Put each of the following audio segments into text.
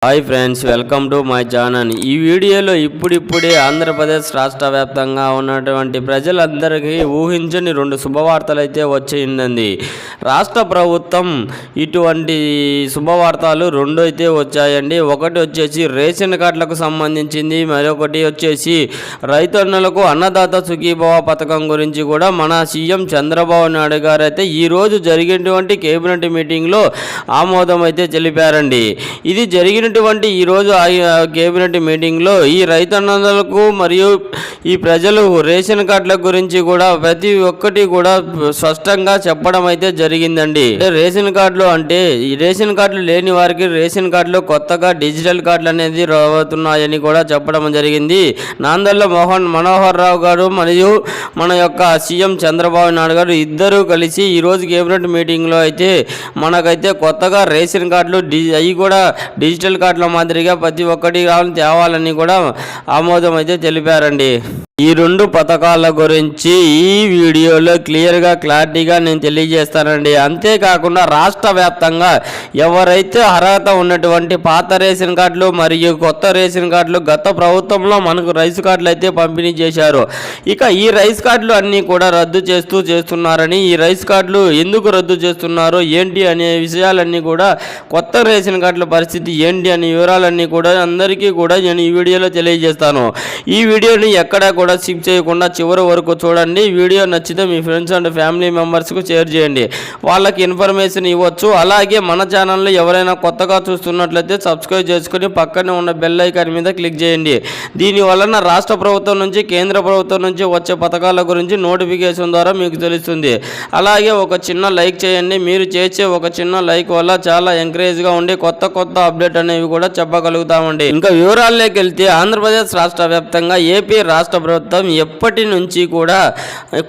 Hi friends, welcome to my channel. ఈ వీడియోలో ఇప్పుడిప్పుడే ఆంధ్రప్రదేశ్ రాష్ట్ర వ్యాప్తంగా ఉన్నటువంటి ప్రజలందరికీ ఊహించని రెండు శుభవార్తలు అయితే వచ్చిందండి. రాష్ట్ర ప్రభుత్వం ఇటువంటి శుభవార్తలు రెండు అయితే వచ్చాయండి. ఒకటి వచ్చేసి రేషన్ కార్డులకు సంబంధించింది, మరొకటి వచ్చేసి రైతన్నలకు అన్నదాత సుఖీభవ పథకం గురించి కూడా మన సీఎం చంద్రబాబు నాయుడు గారు అయితే ఈరోజు జరిగినటువంటి కేబినెట్ మీటింగ్లో ఆమోదం అయితే తెలిపారండి. ఇది జరిగిన ఈరోజు కేబినెట్ మీటింగ్లో ఈ రైతన్నలకు మరియు ఈ ప్రజలు రేషన్ కార్డుల గురించి కూడా ప్రతి ఒక్కటి కూడా స్పష్టంగా చెప్పడం అయితే జరిగిందండి. రేషన్ కార్డులు అంటే ఈ రేషన్ కార్డులు లేని వారికి రేషన్ కార్డులు కొత్తగా డిజిటల్ కార్డులు అనేది రాబోతున్నాయని కూడా చెప్పడం జరిగింది. నాందెల్ల మనోహర్ రావు గారు మరియు మన యొక్క సీఎం చంద్రబాబు నాయుడు గారు ఇద్దరు కలిసి ఈరోజు కేబినెట్ మీటింగ్లో అయితే మనకైతే కొత్తగా రేషన్ కార్డులు అవి కూడా డిజిటల్ కార్డుల మాదిరిగా ప్రతి ఒక్కటి తేవాలని కూడా ఆమోదం అయితే తెలిపారండి. ఈ రెండు పథకాల గురించి ఈ వీడియోలో క్లారిటీగా నేను తెలియజేస్తానండి. అంతేకాకుండా రాష్ట్ర వ్యాప్తంగా ఎవరైతే అర్హత ఉన్నటువంటి పాత రేషన్ కార్డులు మరియు కొత్త రేషన్ కార్డులు గత ప్రభుత్వంలో మనకు రైస్ కార్డులు అయితే పంపిణీ చేశారు. ఇక ఈ రైస్ కార్డులు అన్నీ కూడా రద్దు చేస్తున్నారని, ఈ రైస్ కార్డులు ఎందుకు రద్దు చేస్తున్నారు ఏంటి అనే విషయాలన్నీ కూడా, కొత్త రేషన్ కార్డుల పరిస్థితి ఏంటి అనే వివరాలన్నీ కూడా అందరికీ కూడా నేను ఈ వీడియోలో తెలియజేస్తాను. ఈ వీడియోని ఎక్కడ కూడా స్కిప్ చేయకుండా చివరి వరకు చూడండి. వీడియో నచ్చితే మీ ఫ్రెండ్స్ అండ్ ఫ్యామిలీ మెంబర్స్కు షేర్ చేయండి, వాళ్ళకి ఇన్ఫర్మేషన్ ఇవ్వచ్చు. అలాగే మన ఛానల్లో ఎవరైనా కొత్తగా చూస్తున్నట్లయితే సబ్స్క్రైబ్ చేసుకుని పక్కనే ఉన్న బెల్ ఐకాన్ మీద క్లిక్ చేయండి. దీని వలన రాష్ట్ర ప్రభుత్వం నుంచి కేంద్ర ప్రభుత్వం నుంచి వచ్చే పథకాల గురించి నోటిఫికేషన్ ద్వారా మీకు తెలుస్తుంది. అలాగే ఒక చిన్న లైక్ చేయండి. మీరు చేసే ఒక చిన్న లైక్ వల్ల చాలా ఎంకరేజ్గా ఉండి కొత్త అప్డేట్ అనేవి కూడా చెప్పగలుగుతామండి. ఇంకా వివరాల్లోకి వెళ్తే ఆంధ్రప్రదేశ్ రాష్ట్ర వ్యాప్తంగా ఏపీ రాష్ట్ర ప్రభుత్వం ఎప్పటి నుంచి కూడా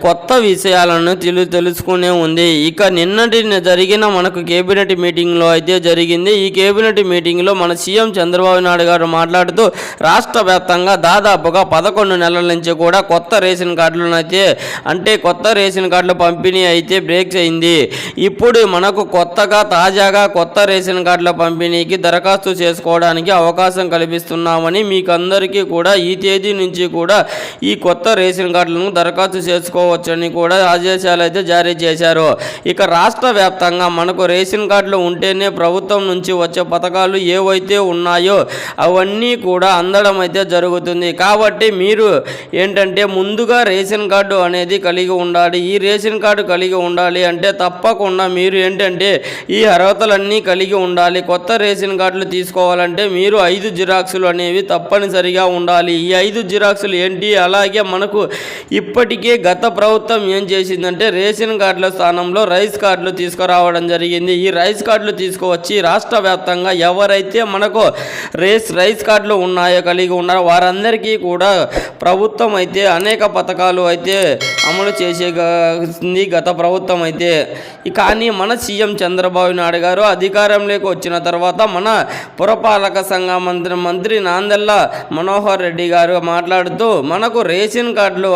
కొత్త విషయాలను తెలుసుకునే ఉంది. ఇక నిన్నటి జరిగిన మనకు కేబినెట్ మీటింగ్లో అయితే జరిగింది. ఈ కేబినెట్ మీటింగ్లో మన సీఎం చంద్రబాబు నాయుడు గారు మాట్లాడుతూ రాష్ట్ర వ్యాప్తంగా దాదాపుగా 11 నెలల నుంచి కూడా కొత్త రేషన్ కార్డులను అయితే కొత్త రేషన్ కార్డుల పంపిణీ అయితే బ్రేక్ అయింది. ఇప్పుడు మనకు తాజాగా కొత్త రేషన్ కార్డుల పంపిణీకి దరఖాస్తు చేసుకోవడానికి అవకాశం కల్పిస్తున్నామని, మీకు అందరికీ కూడా ఈ తేదీ నుంచి కూడా ఈ కొత్త రేషన్ కార్డులను దరఖాస్తు చేసుకోవచ్చని కూడా ఆదేశాలు అయితే జారీ చేశారు. ఇక రాష్ట్ర వ్యాప్తంగా మనకు రేషన్ కార్డులు ఉంటేనే ప్రభుత్వం నుంచి వచ్చే పథకాలు ఏవైతే ఉన్నాయో అవన్నీ కూడా అందడం అయితే జరుగుతుంది. కాబట్టి మీరు ముందుగా రేషన్ కార్డు అనేది కలిగి ఉండాలి. ఈ రేషన్ కార్డు కలిగి ఉండాలి అంటే తప్పకుండా మీరు ఈ అర్హతలన్నీ కలిగి ఉండాలి. కొత్త రేషన్ కార్డులు తీసుకోవాలంటే మీరు 5 జిరాక్సులు అనేవి తప్పనిసరిగా ఉండాలి. ఈ 5 జిరాక్సులు ఏంటి? అలాగే మనకు ఇప్పటికే గత ప్రభుత్వం ఏం చేసిందంటే రేషన్ కార్డుల స్థానంలో రైస్ కార్డులు తీసుకురావడం జరిగింది. ఈ రైస్ కార్డులు తీసుకువచ్చి రాష్ట్ర వ్యాప్తంగా ఎవరైతే మనకు రైస్ కార్డులు కలిగి ఉన్నారో వారందరికీ కూడా ప్రభుత్వం అయితే అనేక పథకాలు అయితే అమలు చేసేది గత ప్రభుత్వం అయితే. కానీ మన సీఎం చంద్రబాబు నాయుడు గారు అధికారంలోకి వచ్చిన తర్వాత మన పురపాలక సంఘ మంత్రి నాందెల్ల మనోహర్ రెడ్డి గారు మాట్లాడుతూ మనకు రేషన్ కార్డులు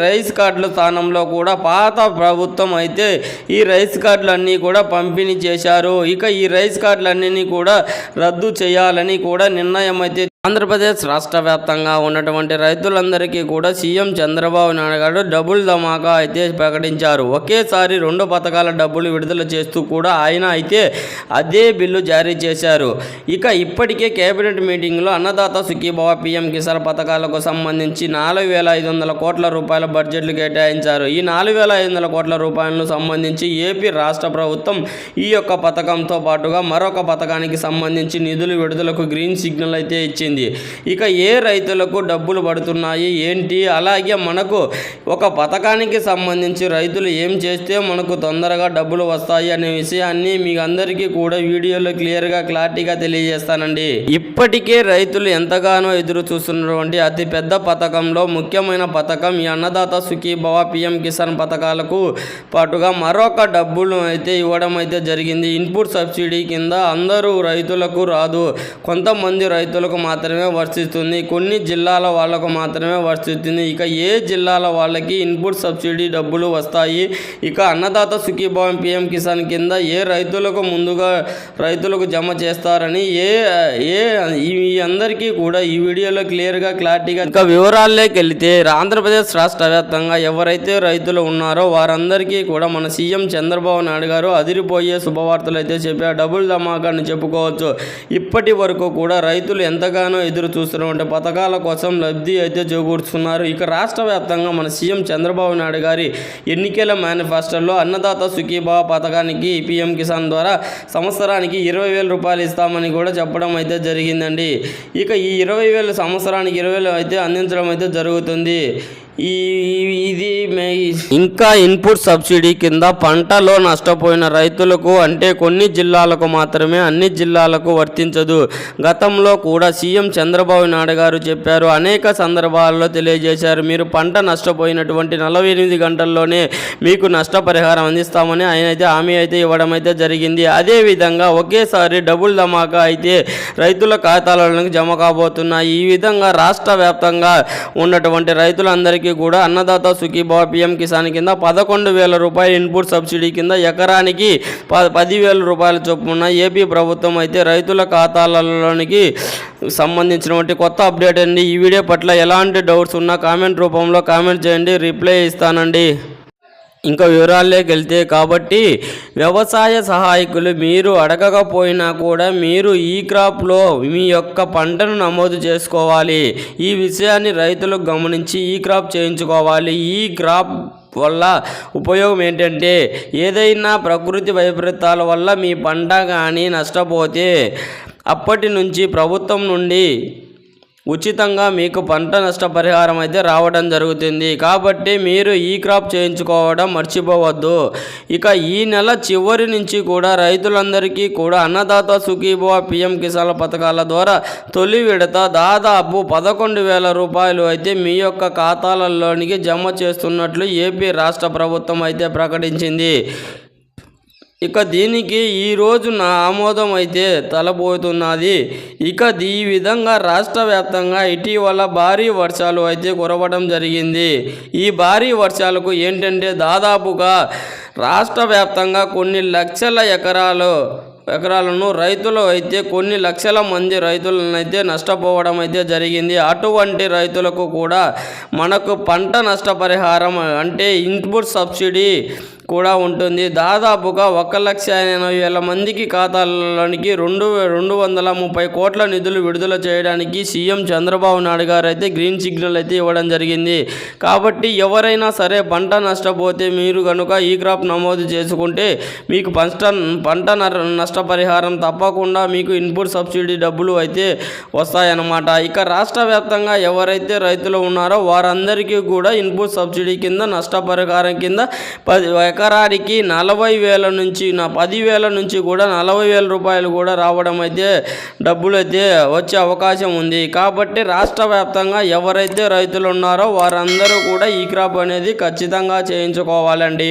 రైస్ కార్డుల స్థానంలో కూడా పాత ప్రభుత్వం అయితే ఈ రైస్ కార్డులన్నీ కూడా పంపిణీ చేశారు. ఇక ఈ రైస్ కార్డులన్నీ కూడా రద్దు చేయాలని కూడా నిర్ణయం అయితే ఆంధ్రప్రదేశ్ రాష్ట్ర వ్యాప్తంగా ఉన్నటువంటి రైతులందరికీ కూడా సీఎం చంద్రబాబు నాయుడు గారు డబుల్ ధమాకా అయితే ప్రకటించారు. ఒకేసారి 2 పథకాల డబ్బులు విడుదల చేస్తూ కూడా ఆయన అయితే అదే బిల్లు జారీ చేశారు. ఇక ఇప్పటికే కేబినెట్ మీటింగ్లో అన్నదాత సుఖీభవ పీఎం కిసాన్ పథకాలకు సంబంధించి 4,500 కోట్ల రూపాయల బడ్జెట్లు కేటాయించారు. ఈ 4,500 కోట్ల రూపాయలను సంబంధించి ఏపీ రాష్ట్ర ప్రభుత్వం ఈ యొక్క పథకంతో పాటుగా మరొక పథకానికి సంబంధించి నిధులు విడుదలకు గ్రీన్ సిగ్నల్ అయితే ఇచ్చింది. ఇక ఏ రైతులకు డబ్బులు పడుతున్నాయి ఏంటి, అలాగే మనకు ఒక పథకానికి సంబంధించి రైతులు ఏం చేస్తే మనకు తొందరగా డబ్బులు వస్తాయి అనే విషయాన్ని మీకు అందరికీ కూడా వీడియోలో క్లారిటీగా తెలియజేస్తానండి. ఇప్పటికే రైతులు ఎంతగానో ఎదురు చూస్తున్నటువంటి అతి పెద్ద పథకంలో ముఖ్యమైన పథకం ఈ అన్నదాత సుఖీభవ పీఎం కిసాన్ పథకాలకు పాటుగా మరొక డబ్బులు అయితే ఇవ్వడం అయితే జరిగింది. ఇన్పుట్ సబ్సిడీ కింద అందరూ రైతులకు రాదు, కొంతమంది రైతులకు మాత్రం మాత్రమే వర్తిస్తుంది, కొన్ని జిల్లాల వాళ్ళకు మాత్రమే వర్తిస్తుంది. ఇక ఏ జిల్లాల వాళ్ళకి ఇన్పుట్ సబ్సిడీ డబ్బులు వస్తాయి, ఇక అన్నదాత సుఖీభావ పీఎం కిసాన్ కింద ఏ రైతులకు ముందుగా రైతులకు జమ చేస్తారని ఈ అందరికీ కూడా ఈ వీడియోలో క్లారిటీగా ఇంకా వివరాల్లోకి వెళితే, ఆంధ్రప్రదేశ్ రాష్ట్ర వ్యాప్తంగా ఎవరైతే రైతులు ఉన్నారో వారందరికీ కూడా మన సీఎం చంద్రబాబు నాయుడు గారు అదిరిపోయే శుభవార్తలు అయితే చెప్పారు. డబుల్ ధమాకా అని చెప్పుకోవచ్చు. ఇప్పటి వరకు కూడా రైతులు ఎంతగానో ఎదురు చూస్తున్నటువంటి పథకాల కోసం లబ్ధి అయితే చేకూర్చున్నారు. ఇక రాష్ట్ర వ్యాప్తంగా మన సీఎం చంద్రబాబు నాయుడు గారి ఎన్నికల మేనిఫెస్టోలో అన్నదాత సుఖీభావ పథకానికి పీఎం కిసాన్ ద్వారా సంవత్సరానికి 20,000 రూపాయలు ఇస్తామని కూడా చెప్పడం అయితే జరిగిందండి. ఇక ఈ 20,000 సంవత్సరానికి 20,000 అయితే అందించడం అయితే జరుగుతుంది. ఇది ఇంకా ఇన్పుట్ సబ్సిడీ కింద పంటలో నష్టపోయిన రైతులకు, అంటే కొన్ని జిల్లాలకు మాత్రమే, అన్ని జిల్లాలకు వర్తించదు. గతంలో కూడా సీఎం చంద్రబాబు నాయుడు గారు చెప్పారు, అనేక సందర్భాల్లో తెలియజేశారు. మీరు పంట నష్టపోయినటువంటి 48 గంటల్లోనే మీకు నష్టపరిహారం అందిస్తామని ఆయన అయితే హామీ అయితే ఇవ్వడం అయితే జరిగింది. అదేవిధంగా ఒకేసారి డబుల్ ధమాకా అయితే రైతుల ఖాతాలకు జమ కాబోతున్నాయి. ఈ విధంగా రాష్ట్ర వ్యాప్తంగా ఉన్నటువంటి రైతులందరికీ కూడా అన్నదాత సుఖీభావ పీఎం కిసాన్ కింద 11,000 రూపాయలు ఇన్పుట్ సబ్సిడీ కింద ఎకరానికి 10,000 రూపాయల చొప్పున ఏపీ ప్రభుత్వం అయితే రైతుల ఖాతాలలోనికి సంబంధించినటువంటి కొత్త అప్డేట్ అండి. ఈ వీడియో పట్ల ఎలాంటి డౌట్స్ ఉన్నా కామెంట్ రూపంలో కామెంట్ చేయండి, రిప్లై ఇస్తానండి. ఇంకా వివరాల్లోకి వెళ్తే, కాబట్టి వ్యవసాయ సహాయకులు మీరు అడగకపోయినా కూడా మీరు ఈ క్రాప్లో మీ యొక్క పంటను నమోదు చేసుకోవాలి. ఈ విషయాన్ని రైతులు గమనించి ఈ క్రాప్ చేయించుకోవాలి. ఈ క్రాప్ వల్ల ఉపయోగం ఏంటంటే, ఏదైనా ప్రకృతి వైపరీత్యాల వల్ల మీ పంట కానీ నష్టపోతే అప్పటి నుంచి ప్రభుత్వం నుండి ఉచితంగా మీకు పంట నష్టపరిహారం అయితే రావడం జరుగుతుంది. కాబట్టి మీరు ఈ క్రాప్ చేయించుకోవడం మర్చిపోవద్దు. ఇక ఈ నెల చివరి నుంచి కూడా రైతులందరికీ కూడా అన్నదాత సుఖీభావ పీఎం కిసాన్ పథకాల ద్వారా తొలి విడత దాదాపు 11,000 రూపాయలు అయితే మీ యొక్క ఖాతాలలోనికి జమ చేస్తున్నట్లు ఏపీ రాష్ట్ర ప్రభుత్వం అయితే ప్రకటించింది. ఇక దీనికి ఈరోజు నా ఆమోదం అయితే తలబోతున్నది. ఇక ఈ విధంగా రాష్ట్ర వ్యాప్తంగా ఇటీవల భారీ వర్షాలు అయితే కురవడం జరిగింది. ఈ భారీ వర్షాలకు ఏంటంటే దాదాపుగా రాష్ట్ర వ్యాప్తంగా కొన్ని లక్షల ఎకరాలను రైతులు అయితే కొన్ని లక్షల మంది రైతులను అయితే నష్టపోవడం అయితే జరిగింది. అటువంటి రైతులకు కూడా మనకు పంట నష్టపరిహారం అంటే ఇన్పుట్ సబ్సిడీ కూడా ఉంటుంది. దాదాపుగా 1,80,000 మందికి ఖాతాలలోనికి 230 కోట్ల నిధులు విడుదల చేయడానికి సీఎం చంద్రబాబు నాయుడు గారు అయితే గ్రీన్ సిగ్నల్ అయితే ఇవ్వడం జరిగింది. కాబట్టి ఎవరైనా సరే పంట నష్టపోతే మీరు కనుక ఈ క్రాప్ నమోదు చేసుకుంటే మీకు పంట నష్టపరిహారం తప్పకుండా మీకు ఇన్పుట్ సబ్సిడీ డబ్బులు అయితే వస్తాయన్నమాట. ఇక రాష్ట్ర వ్యాప్తంగా ఎవరైతే రైతులు ఉన్నారో వారందరికీ కూడా ఇన్పుట్ సబ్సిడీ కింద నష్టపరిహారం కింద ఎకరానికి 40,000 నుంచి 10,000 నుంచి కూడా 40,000 రూపాయలు కూడా రావడం అయితే డబ్బులు అయితే వచ్చే అవకాశం ఉంది. కాబట్టి రాష్ట్ర వ్యాప్తంగా ఎవరైతే రైతులు ఉన్నారో వారందరూ కూడా ఈ క్రాప్ అనేది ఖచ్చితంగా చేయించుకోవాలండి.